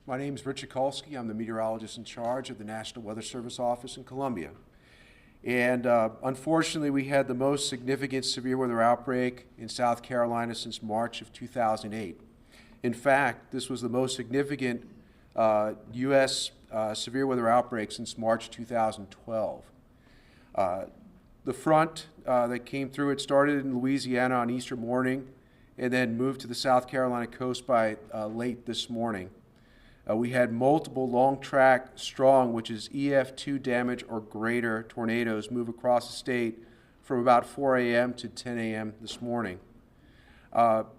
My name is Richard Kulski. I'm the meteorologist in charge of the National Weather Service office in Columbia. And unfortunately, we had the most significant severe weather outbreak in South Carolina since March of 2008. In fact, this was the most significant U.S. Severe weather outbreak since March 2012. The front that came through, it started in Louisiana on Easter morning and then moved to the South Carolina coast by late this morning. We had multiple long track strong, which is EF2 damage or greater tornadoes move across the state from about 4 a.m. to 10 a.m. this morning.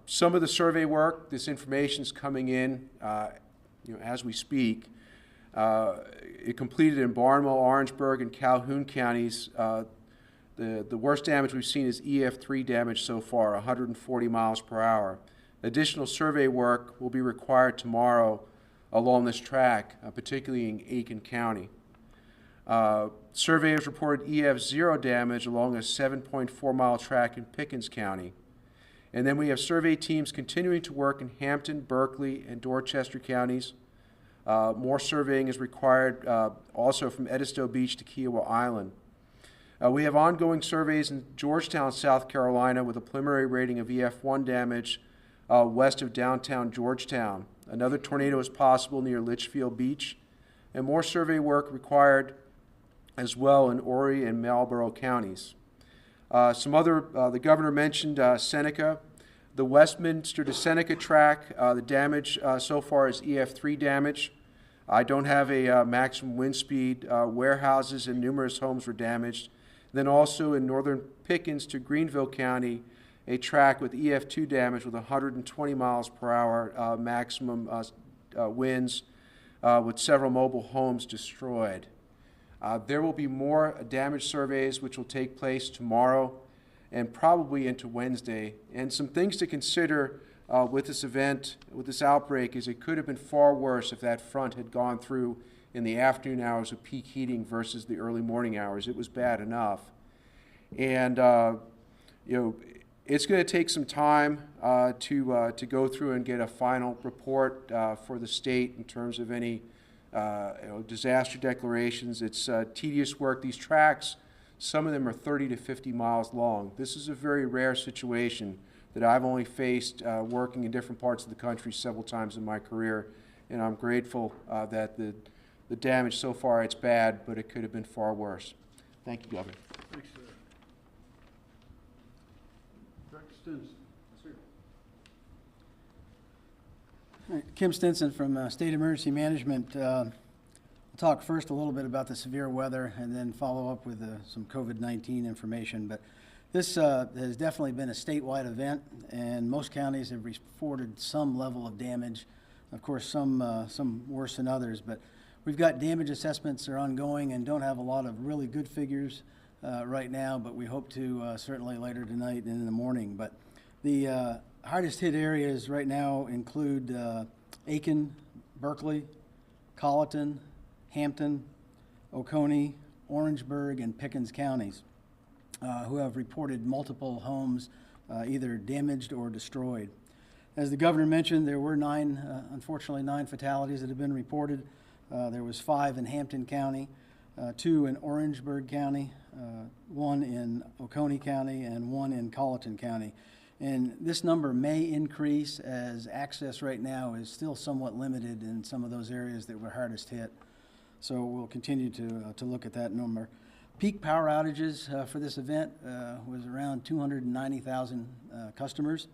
Some of the survey work, this information is coming in as we speak. It completed in Barnwell, Orangeburg, and Calhoun counties. The worst damage we've seen is EF3 damage so far, 140 miles per hour. Additional survey work will be required tomorrow along this track, particularly in Aiken County. Surveyors reported EF0 damage along a 7.4-mile track in Pickens County. And then we have survey teams continuing to work in Hampton, Berkeley, and Dorchester counties. More surveying is required also from Edisto Beach to Kiowa Island. We have ongoing surveys in Georgetown, South Carolina, with a preliminary rating of EF1 damage west of downtown Georgetown. Another tornado is possible near Litchfield Beach, and more survey work required as well in Horry and Marlborough counties. The governor mentioned Seneca. The Westminster to Seneca track, the damage so far is EF3 damage. I don't have a maximum wind speed. Warehouses and numerous homes were damaged. Then also in northern Pickens to Greenville County, a track with EF2 damage with 120 miles per hour maximum winds with several mobile homes destroyed. There will be more damage surveys which will take place tomorrow and probably into Wednesday. And some things to consider with this event, with this outbreak, is it could have been far worse if that front had gone through in the afternoon hours of peak heating versus the early morning hours. It was bad enough. And, it's going to take some time to go through and get a final report for the state in terms of any disaster declarations. It's tedious work. These tracks, some of them are 30 to 50 miles long. This is a very rare situation that I've only faced working in different parts of the country several times in my career, and I'm grateful that the damage so far, it's bad, but it could have been far worse. Thank you, Governor. Thanks, sir. Dr. Stinson. Kim Stinson from State Emergency Management. We'll talk first a little bit about the severe weather and then follow up with some COVID-19 information. But this has definitely been a statewide event, and most counties have reported some level of damage. Of course, some worse than others, but we've got damage assessments that are ongoing and don't have a lot of really good figures right now, but we hope to certainly later tonight and in the morning. But the hardest hit areas right now include Aiken, Berkeley, Colleton, Hampton, Oconee, Orangeburg, and Pickens counties, who have reported multiple homes either damaged or destroyed. As the governor mentioned, there were unfortunately nine fatalities that have been reported. There was 5 in Hampton County, 2 in Orangeburg County, 1 in Oconee County, and 1 in Colleton County. And this number may increase as access right now is still somewhat limited in some of those areas that were hardest hit. So we'll continue to look at that number. Peak power outages for this event was around 290,000 customers.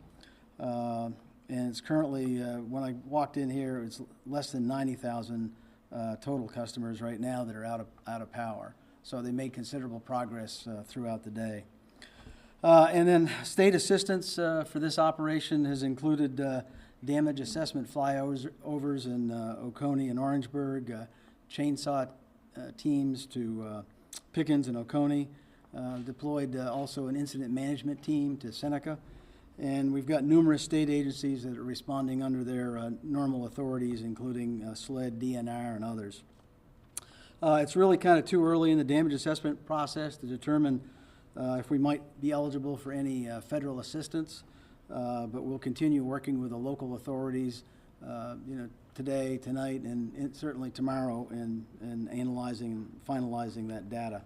And it's currently, when I walked in here, it's less than 90,000 total customers right now that are out of power. So they made considerable progress throughout the day. And then state assistance for this operation has included damage assessment flyovers in Oconee and Orangeburg, chainsaw teams to Pickens and Oconee, deployed also an incident management team to Seneca, and we've got numerous state agencies that are responding under their normal authorities, including SLED, DNR, and others. It's really kind of too early in the damage assessment process to determine if we might be eligible for any federal assistance, but we'll continue working with the local authorities today, tonight, and certainly tomorrow in analyzing and finalizing that data.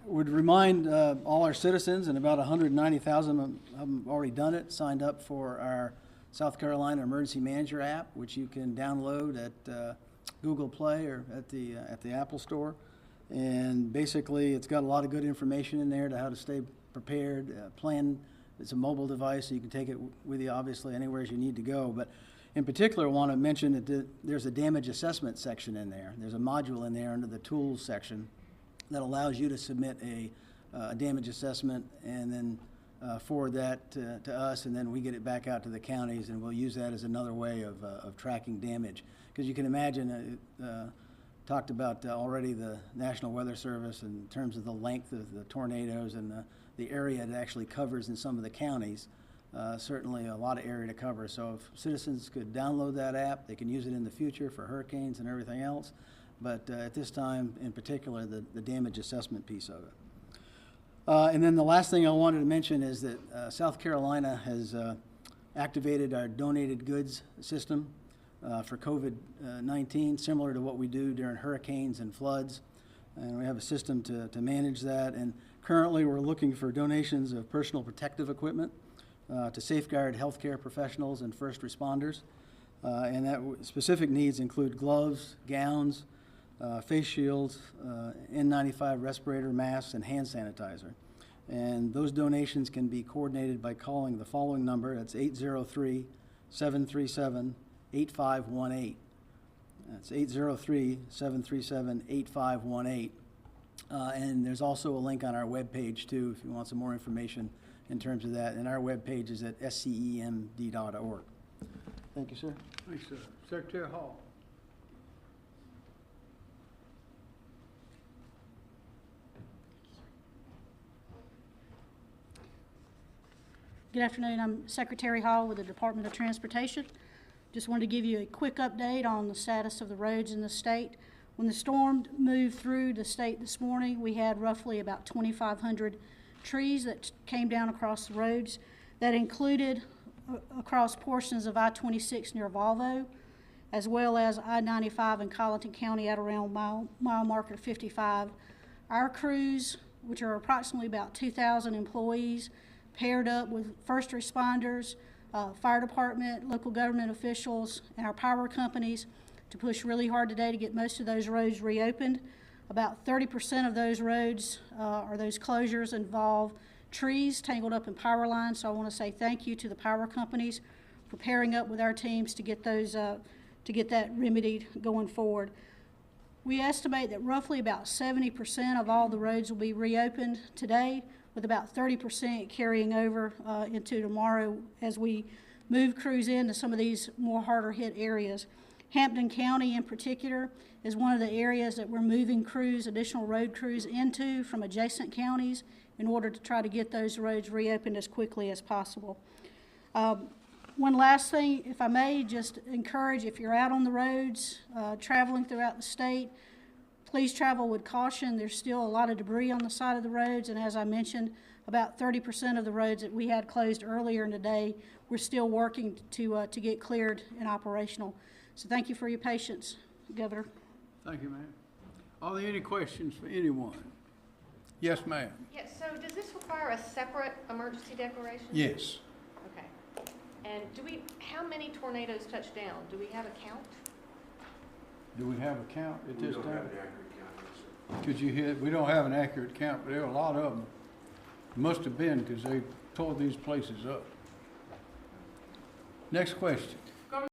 Would remind all our citizens, and about 190,000 of them already done it, signed up for our South Carolina Emergency Manager app, which you can download at Google Play or at the Apple Store. And basically, it's got a lot of good information in there to how to stay prepared, plan. It's a mobile device, so you can take it with you, obviously, anywhere you need to go. But in particular, I want to mention that there's a damage assessment section in there. There's a module in there under the tools section that allows you to submit a damage assessment and then forward that to us, and then we get it back out to the counties, and we'll use that as another way of tracking damage. Because you can imagine, talked about already the National Weather Service in terms of the length of the tornadoes and the area it actually covers in some of the counties. Certainly a lot of area to cover. So if citizens could download that app, they can use it in the future for hurricanes and everything else. But at this time, in particular, the damage assessment piece of it. And then the last thing I wanted to mention is that South Carolina has activated our donated goods system for COVID-19, similar to what we do during hurricanes and floods. And we have a system to manage that. And currently, we're looking for donations of personal protective equipment to safeguard healthcare professionals and first responders. And that specific needs include gloves, gowns, face shields, N95 respirator masks, and hand sanitizer. And those donations can be coordinated by calling the following number. That's 803-737-8518. That's 803-737-8518. And there's also a link on our webpage, too, if you want some more information in terms of that. And our webpage is at scemd.org. Thank you, sir. Thanks, sir. Secretary Hall. Good afternoon. I'm Secretary Hall with the Department of Transportation. Just wanted to give you a quick update on the status of the roads in the state. When the storm moved through the state this morning, we had roughly about 2,500 trees that came down across the roads. That included across portions of I-26 near Volvo, as well as I-95 in Colleton County at around mile marker 55. Our crews, which are approximately about 2,000 employees, paired up with first responders, fire department, local government officials, and our power companies to push really hard today to get most of those roads reopened. About 30% of those roads or those closures involve trees tangled up in power lines. So I want to say thank you to the power companies for pairing up with our teams to get those to get that remedied going forward. We estimate that roughly about 70% of all the roads will be reopened today, with about 30% carrying over into tomorrow as we move crews into some of these more harder hit areas. Hampton County in particular is one of the areas that we're moving crews, additional road crews into from adjacent counties in order to try to get those roads reopened as quickly as possible. One last thing, if I may, just encourage, if you're out on the roads, traveling throughout the state, please travel with caution. There's still a lot of debris on the side of the roads, and as I mentioned, about 30% of the roads that we had closed earlier in the day, we're still working to get cleared and operational. So thank you for your patience, Governor. Thank you, ma'am. Are there any questions for anyone? Yes, ma'am. Yes, so does this require a separate emergency declaration? Yes. Okay. And how many tornadoes touched down? Do we have a count? Do we have a count at this We don't have time? an accurate count, yes, sir. Could you hear, we don't have an accurate count, but there are a lot of them. Must have been because they tore these places up. Next question.